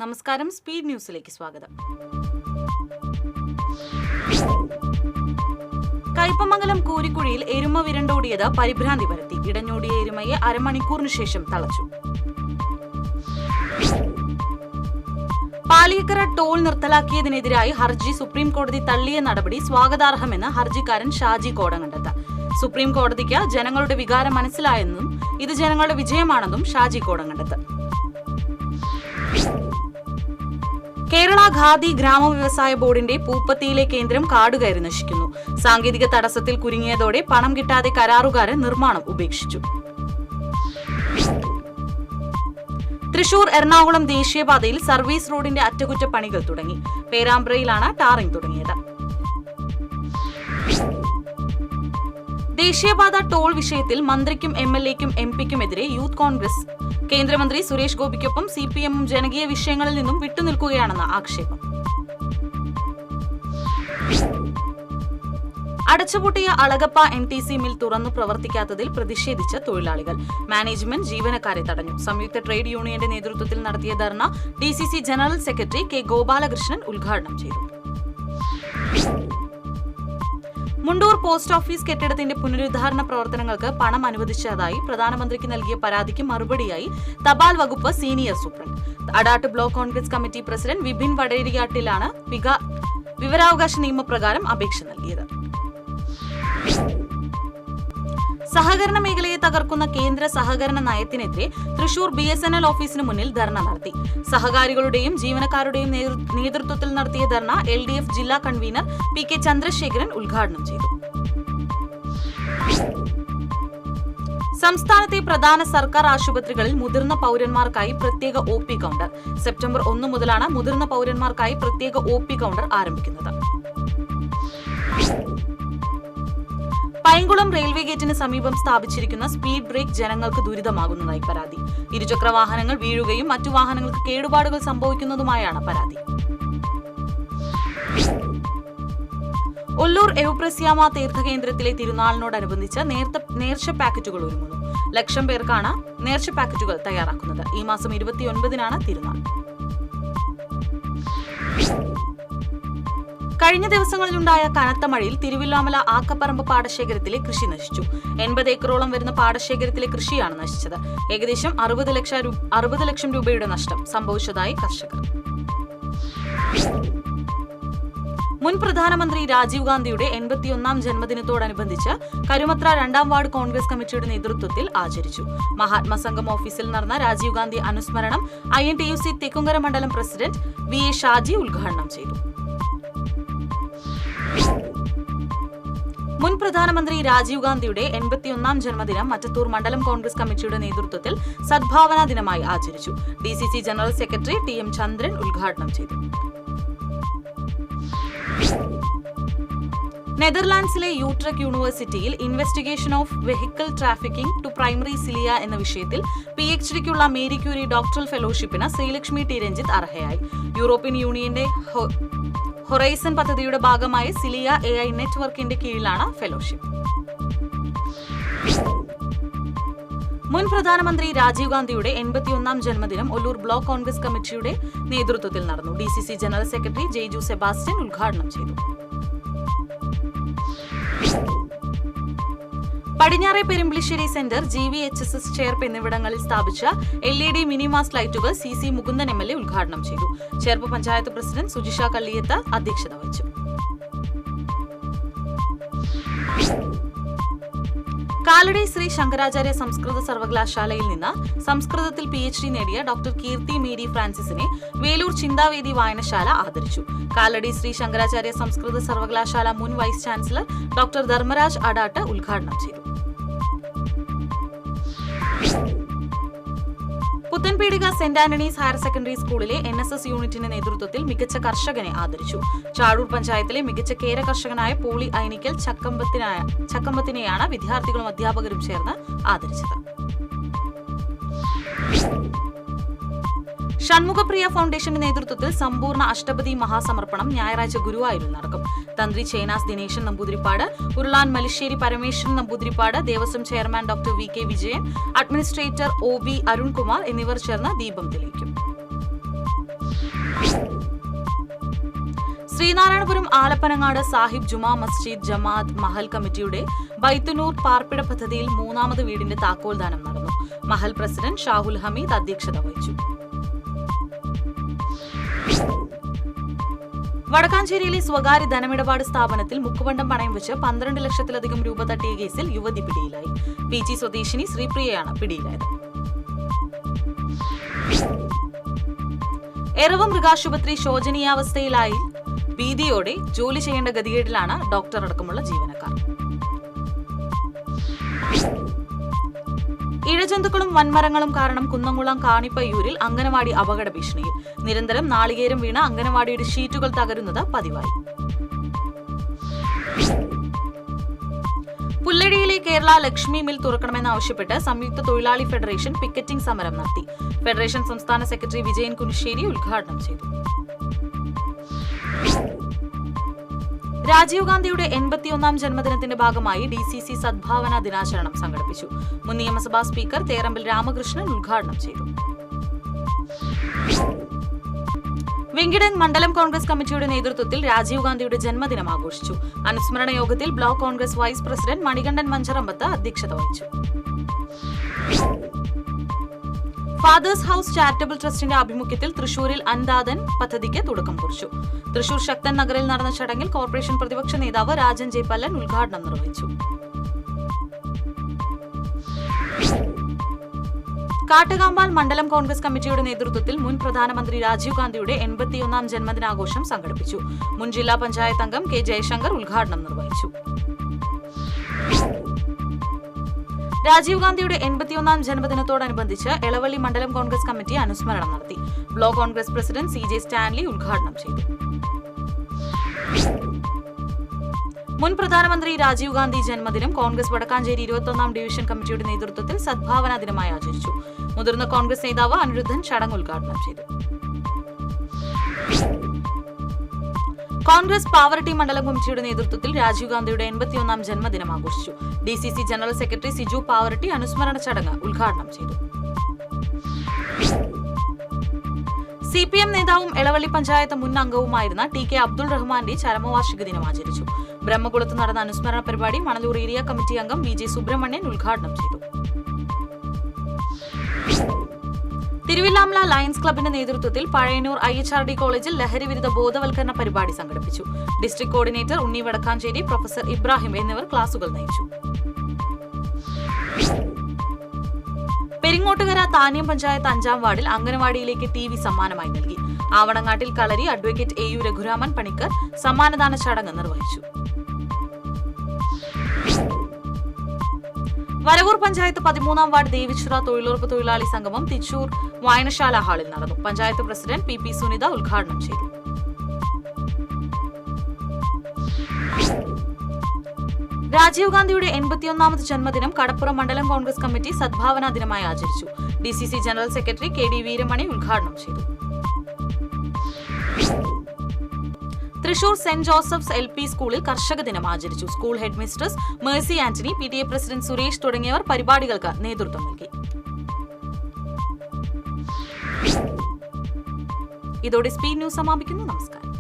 നമസ്കാരം, സ്പീഡ് ന്യൂസിലേക്ക് സ്വാഗതം. കയ്പമംഗലം കൂരിക്കുഴിയിൽ എരുമ വിരണ്ടോടിയത് പരിഭ്രാന്തി പരത്തി. ഇടഞ്ഞോടിയ എരുമയെ അരമണിക്കൂറിനു ശേഷം തളച്ചു. പാലിയക്കര ടോൾ നിർത്തലാക്കിയതിനെതിരായി ഹർജി സുപ്രീം കോടതി തള്ളിയ നടപടി സ്വാഗതാർഹമെന്ന് ഹർജിക്കാരൻ ഷാജി കോടങ്ങണ്ടത്ത്. സുപ്രീം കോടതിക്ക് ജനങ്ങളുടെ വികാരം മനസ്സിലായെന്നും ഇത് ജനങ്ങളുടെ വിജയമാണെന്നും ഷാജി കോടങ്ങണ്ടത്ത്. കേരള ഖാദി ഗ്രാമ വ്യവസായ ബോർഡിന്റെ പൂപ്പത്തിയിലെ കേന്ദ്രം കാടുകയറി നശിക്കുന്നു. സാങ്കേതിക തടസ്സത്തിൽ കുരുങ്ങിയതോടെ പണം കിട്ടാതെ കരാറുകാരൻ നിർമ്മാണം ഉപേക്ഷിച്ചു. തൃശൂർ എറണാകുളം ദേശീയപാതയിൽ സർവീസ് റോഡിന്റെ അറ്റകുറ്റപ്പണികൾ തുടങ്ങി. പേരാമ്പ്രയിലാണ് ടാറിംഗ് തുടങ്ങിയത്. ദേശീയപാത ടോൾ വിഷയത്തിൽ മന്ത്രിക്കും MLA-ക്കും MP-ക്കുമെതിരെ യൂത്ത് കോൺഗ്രസ് കേന്ദ്രമന്ത്രി സുരേഷ് ഗോപിക്കൊപ്പം CPM-ഉം ജനകീയ വിഷയങ്ങളിൽ നിന്നും വിട്ടുനിൽക്കുകയാണെന്ന ആക്ഷേപം. അടച്ചുപൂട്ടിയ അളഗപ്പ MTC മിൽ തുറന്നു പ്രവർത്തിക്കാത്തതിൽ പ്രതിഷേധിച്ച തൊഴിലാളികൾ. മാനേജ്മെന്റ് ജീവനക്കാരെ തടഞ്ഞു. സംയുക്ത ട്രേഡ് യൂണിയന്റെ നേതൃത്വത്തിൽ നടത്തിയ ധർണ DCC general secretary K. Gopalakrishnan ഉദ്ഘാടനം ചെയ്തു. മുണ്ടൂർ പോസ്റ്റ് ഓഫീസ് കെട്ടിടത്തിന്റെ പുനരുദ്ധാരണ പ്രവർത്തനങ്ങൾക്ക് പണം അനുവദിച്ചതായി പ്രധാനമന്ത്രിക്ക് നൽകിയ പരാതിക്ക് മറുപടിയായി തപാൽ വകുപ്പ് senior superintendent. Adat block Congress committee president Vipin വടേരിയാട്ടിലാണ് വിവരാവകാശ നിയമപ്രകാരം അപേക്ഷ നൽകിയത്. സഹകരണ മേഖലയെ തകർക്കുന്ന കേന്ദ്ര സഹകരണ നയത്തിനെതിരെ തൃശൂർ BSNL ഓഫീസിന് മുന്നിൽ ധർണ നടത്തി. സഹകാരികളുടെയും ജീവനക്കാരുടെയും നേതൃത്വത്തിൽ നടത്തിയ ധർണ LDF ജില്ലാ കൺവീനർ PK ചന്ദ്രശേഖരൻ ഉദ്ഘാടനം ചെയ്തു. സംസ്ഥാനത്തെ പ്രധാന സർക്കാർ ആശുപത്രികളിൽ മുതിർന്ന പൌരന്മാർക്കായി പ്രത്യേക OP കൗണ്ടർ. സെപ്റ്റംബർ 1 മുതലാണ് മുതിർന്ന പൌരന്മാർക്കായി പ്രത്യേക OP കൗണ്ടർ ആരംഭിക്കുന്നത്. പൈങ്കുളം റെയിൽവേ ഗേറ്റിന് സമീപം സ്ഥാപിച്ചിരിക്കുന്ന സ്പീഡ് ബ്രേക്ക് ജനങ്ങൾക്ക് ദുരിതമാകുന്നതായി പരാതി. ഇരുചക്ര വാഹനങ്ങൾ വീഴുകയും മറ്റു വാഹനങ്ങൾക്ക് കേടുപാടുകൾ സംഭവിക്കുന്നതുമായാണ് പരാതി. ഒല്ലൂർ എവുപ്രസ്യാമ തീർത്ഥകേന്ദ്രത്തിലെ തിരുനാളിനോടനുബന്ധിച്ച് നേർച്ച പാക്കറ്റുകൾ ഒരുങ്ങുന്നു. 1,00,000 പേർക്കാണ് നേർച്ച പാക്കറ്റുകൾ തയ്യാറാക്കുന്നത്. ഈ മാസം 29-നാണ് തിരുനാൾ. കഴിഞ്ഞ ദിവസങ്ങളിലുണ്ടായ കനത്ത മഴയിൽ തിരുവില്ലാമല ആക്കപ്പറമ്പ് പാടശേഖരത്തിലെ കൃഷി നശിച്ചു. 80 ഏക്കറോളം വരുന്ന പാടശേഖരത്തിലെ കൃഷിയാണ് നശിച്ചത്. ഏകദേശം 60 ലക്ഷം രൂപയുടെ നഷ്ടം സംഭവിച്ചതായി കർഷകർ. മുൻ പ്രധാനമന്ത്രി രാജീവ് ഗാന്ധിയുടെ 81-ാം ജന്മദിനത്തോടനുബന്ധിച്ച് കരുമത്ര 2-ാം വാർഡ് കോൺഗ്രസ് കമ്മിറ്റിയുടെ നേതൃത്വത്തിൽ ആചരിച്ചു. മഹാത്മാ സംഘം ഓഫീസിൽ നടന്ന രാജീവ് ഗാന്ധി അനുസ്മരണം INTUC തെക്കുംകര മണ്ഡലം പ്രസിഡന്റ് VA ഷാജി ഉദ്ഘാടനം ചെയ്തു. മുൻ പ്രധാനമന്ത്രി രാജീവ് ഗാന്ധിയുടെ 81-ാം ജന്മദിനം മറ്റത്തൂർ മണ്ഡലം കോൺഗ്രസ് കമ്മിറ്റിയുടെ നേതൃത്വത്തിൽ സദ്ഭാവനാ ദിനമായി ആചരിച്ചു. DCC general secretary TM Chandran ഉദ്ഘാടനം ചെയ്തു. നെതർലാൻഡ്സിലെ യൂട്രെക് യൂണിവേഴ്സിറ്റിയിൽ investigation of vehicle trafficking to primary cilia എന്ന വിഷയത്തിൽ PhD-ക്കുള്ള മേരി ക്യൂരി ഡോക്ടറൽ ഫെലോഷിപ്പിന് ശ്രീലക്ഷ്മി T. രഞ്ജിത്ത് അർഹയായി. യൂറോപ്യൻ യൂണിയന്റെ ഹൊറൈസൺ പദ്ധതിയുടെ ഭാഗമായ സിലിയ AI നെറ്റ്വർക്കിന്റെ കീഴിലാണ് ഫെലോഷിപ്പ്. മുൻ പ്രധാനമന്ത്രി രാജീവ് ഗാന്ധിയുടെ 81-ാം ജന്മദിനം ഒല്ലൂർ ബ്ലോക്ക് കോൺഗ്രസ് കമ്മിറ്റിയുടെ നേതൃത്വത്തിൽ നടന്നു. DCC general secretary Jaiju Sebastian ഉദ്ഘാടനം ചെയ്തു. പടിഞ്ഞാറെ പെരുമ്പിളിശ്ശേരി സെന്റർ, GVHSS ചേർപ്പ് എന്നിവിടങ്ങളിൽ സ്ഥാപിച്ച LED മിനിമാസ് ലൈറ്റുകൾ CC മുകുന്ദൻ MLA ഉദ്ഘാടനം ചെയ്തു. ചേർപ്പ് പഞ്ചായത്ത് പ്രസിഡന്റ് സുജിഷ കള്ളിയത്ത് അധ്യക്ഷത വഹിച്ചു. കാലടി ശ്രീ ശങ്കരാചാര്യ സംസ്കൃത സർവകലാശാലയിൽ നിന്ന് സംസ്കൃതത്തിൽ PhD നേടിയ ഡോക്ടർ കീർത്തി മേരി ഫ്രാൻസിസിനെ വേലൂർ ചിന്താവേദി വായനശാല ആദരിച്ചു. കാലടി ശ്രീ ശങ്കരാചാര്യ സംസ്കൃത സർവകലാശാല മുൻ vice chancellor doctor Dharmaraj Adattu ഉദ്ഘാടനം ചെയ്തു. Puthanpeedika saint Antony's higher secondary സ്കൂളിലെ NSS യൂണിറ്റിന്റെ നേതൃത്വത്തിൽ മികച്ച കർഷകനെ ആദരിച്ചു. ചാഴൂർ പഞ്ചായത്തിലെ മികച്ച കേര കർഷകനായ പോളി ഐനിക്കൽ ചക്കമ്പത്തിനെയാണ് വിദ്യാർത്ഥികളും അധ്യാപകരും ചേർന്ന് ആദരിച്ചത്. ഷൺമുഖപ്രിയ ഫൗണ്ടേഷന്റെ നേതൃത്വത്തിൽ സമ്പൂർണ്ണ അഷ്ടപതി മഹാസമർപ്പണം ഞായറാഴ്ച ഗുരുവായൂരിൽ നടക്കും. തന്ത്രി Chennas Dineshan Namboothiripad, Urulan Malissery Parameswaran Namboothiripad, Devaswom chairman doctor VK Vijayan, administrator OB Arunkumar എന്നിവർ ചേർന്ന് ദീപം തെളിയിക്കും. ശ്രീനാരായണപുരം ആലപ്പനങ്ങാട് സാഹിബ് ജുമാ മസ്ജിദ് ജമാഅത്ത് മഹൽ കമ്മിറ്റിയുടെ ബൈത്തുനൂർ പാർപ്പിട പദ്ധതിയിൽ 3ാമത് വീടിന്റെ താക്കോൽദാനം നടന്നു. മഹൽ പ്രസിഡന്റ് ഷാഹുൽ ഹമീദ് അധ്യക്ഷത വഹിച്ചു. വടക്കാഞ്ചേരിയിലെ സ്വകാര്യ ധനമിടപാട് സ്ഥാപനത്തിൽ മുക്കുപണ്ടം പണയം വെച്ച് 12 ലക്ഷത്തിലധികം രൂപ തട്ടിയ കേസിൽ യുവതി പിടിയിലായി. പീച്ചി സ്വദേശിനി ശ്രീപ്രിയയാണ് പിടിയിലായത്. എറവ് മൃഗാശുപത്രി ശോചനീയാവസ്ഥയിലായി ഭീതിയോടെ ജോലി ചെയ്യേണ്ട ഗതികേടിലാണ് ഡോക്ടർ അടക്കമുള്ള ജീവനക്കാർ. ഇഴജന്തുക്കളും വൻമരങ്ങളും കാരണം കുന്നംകുളം കാണിപ്പയ്യൂരിൽ അംഗനവാടി അപകട ഭീഷണിയിൽ. നിരന്തരം നാളികേരം വീണ അംഗനവാടിയുടെ ഷീറ്റുകൾ തകരുന്നത് പതിവായി. പുല്ലഴിയിലെ കേരള ലക്ഷ്മി മിൽ തുറക്കണമെന്നാവശ്യപ്പെട്ട് സംയുക്ത തൊഴിലാളി ഫെഡറേഷൻ പിക്കറ്റിംഗ് സമരം നടത്തി. ഫെഡറേഷൻ സംസ്ഥാന സെക്രട്ടറി വിജയൻ കുനിശ്ശേരി ഉദ്ഘാടനം ചെയ്തു. രാജീവ് ഗാന്ധിയുടെ 81ാം ജന്മദിനത്തിന്റെ ഭാഗമായി DCC സദ്ഭാവന ദിനാചരണം സംഘടിപ്പിച്ചു. മുൻ നിയമസഭാ സ്പീക്കർ തേറമ്പിൽ രാമകൃഷ്ണൻ ഉദ്ഘാടനം ചെയ്തു. വെങ്കിടൻ മണ്ഡലം കോൺഗ്രസ് കമ്മിറ്റിയുടെ നേതൃത്വത്തിൽ രാജീവ് ഗാന്ധിയുടെ ജന്മദിനം ആഘോഷിച്ചു. അനുസ്മരണ യോഗത്തിൽ block Congress vice president Manikandan Mancharambath അധ്യക്ഷത വഹിച്ചു. ഫാദേഴ്സ് ഹൌസ് ചാരിറ്റബിൾ ട്രസ്റ്റിന്റെ ആഭിമുഖ്യത്തിൽ തൃശൂരിൽ അൻദാതൻ പദ്ധതിക്ക് തുടക്കം കുറിച്ചു. തൃശൂർ ശക്തൻ നഗറിൽ നടന്ന ചടങ്ങിൽ കോർപ്പറേഷൻ പ്രതിപക്ഷ നേതാവ് രാജൻ ജെ പല്ലൻ ഉദ്ഘാടനം നിർവഹിച്ചു. കാട്ടുകാമ്പാൽ മണ്ഡലം കോൺഗ്രസ് കമ്മിറ്റിയുടെ നേതൃത്വത്തിൽ മുൻ പ്രധാനമന്ത്രി രാജീവ് ഗാന്ധിയുടെ 81ാം ജന്മദിനാഘോഷം സംഘടിപ്പിച്ചു. മുൻ ജില്ലാ പഞ്ചായത്ത് അംഗം കെ ജയശങ്കർ ഉദ്ഘാടനം നിർവഹിച്ചു. രാജീവ് ഗാന്ധിയുടെ 81ാം ജന്മദിനത്തോടനുബന്ധിച്ച് എളവള്ളി മണ്ഡലം കോൺഗ്രസ് കമ്മിറ്റി അനുസ്മരണം നടത്തി. Block Congress president CJ Stanley ഉദ്ഘാടനം ചെയ്തു. മുൻ പ്രധാനമന്ത്രി രാജീവ് ഗാന്ധി ജന്മദിനം കോൺഗ്രസ് വടക്കാഞ്ചേരി 21ാം ഡിവിഷൻ കമ്മിറ്റിയുടെ നേതൃത്വത്തിൽ സദ്ഭാവന ദിനമായി ആചരിച്ചു. മുതിർന്ന കോൺഗ്രസ് നേതാവ് അനിരുദ്ധൻ ചടങ്ങ് ഉദ്ഘാടനം ചെയ്തു. കോൺഗ്രസ് പാവറട്ടി മണ്ഡലം കമ്മിറ്റിയുടെ നേതൃത്വത്തിൽ രാജീവ് ഗാന്ധിയുടെ 81ാം ജന്മദിനം ആഘോഷിച്ചു. DCC general secretary Siju Pavaratty അനുസ്മരണ ചടങ്ങ് ഉദ്ഘാടനം ചെയ്തു. CPM നേതാവും എളവള്ളി പഞ്ചായത്ത് മുൻ അംഗവുമായിരുന്ന TK അബ്ദുൾ റഹ്മാന്റെ ചരമവാർഷിക ദിനം ആചരിച്ചു. ബ്രഹ്മകുളത്ത് നടന്ന അനുസ്മരണ പരിപാടി മണലൂർ ഏരിയ കമ്മിറ്റി അംഗം VJ സുബ്രഹ്മണ്യൻ ഉദ്ഘാടനം ചെയ്തു. തിരുവില്ലാമല ലയൺസ് ക്ലബിന്റെ നേതൃത്വത്തിൽ പഴയന്നൂർ IHRD കോളേജിൽ ലഹരിവിരുദ്ധ ബോധവൽക്കരണ പരിപാടി സംഘടിപ്പിച്ചു. ഡിസ്ട്രിക്ട് കോർഡിനേറ്റർ ഉണ്ണി വടക്കാഞ്ചേരി, പ്രൊഫസർ ഇബ്രാഹിം എന്നിവർ ക്ലാസുകൾ നയിച്ചു. പെരിങ്ങോട്ടുകര താന്യം പഞ്ചായത്ത് 5ാം വാർഡിൽ അംഗനവാടിയിലേക്ക് TV സമ്മാനമായി നൽകി. ആവണങ്ങാട്ടിൽ കളരി അഡ്വക്കേറ്റ് AU രഘുരാമൻ പണിക്കർ സമ്മാനദാന ചടങ്ങ് നിർവഹിച്ചു. വരവൂർ പഞ്ചായത്ത് 13ാം വാർഡ് ദേവിച്ചിറ തൊഴിലുറപ്പ് തൊഴിലാളി സംഗമം തിച്ചൂർ വായനശാല ഹാളിൽ നടന്നു. പഞ്ചായത്ത് പ്രസിഡന്റ് PP സുനിത ഉദ്ഘാടനം ചെയ്തു. രാജീവ് ഗാന്ധിയുടെ 81ാമത് ജന്മദിനം കടപ്പുറം മണ്ഡലം കോൺഗ്രസ് കമ്മിറ്റി സദ്ഭാവന ദിനമായി ആചരിച്ചു. DCC general secretary KD Veeramani ഉദ്ഘാടനം ചെയ്തു. തൃശൂർ സെന്റ് ജോസഫ്സ് LP സ്കൂളിൽ കർഷക ദിനം ആചരിച്ചു. School head mistress Mercy Antony, PTA president Suresh തുടങ്ങിയവർ പരിപാടികൾക്ക് നേതൃത്വം നൽകി. ഇതോടെ സ്പീഡ് ന്യൂസ് സമാപിക്കുന്നു. നമസ്കാരം.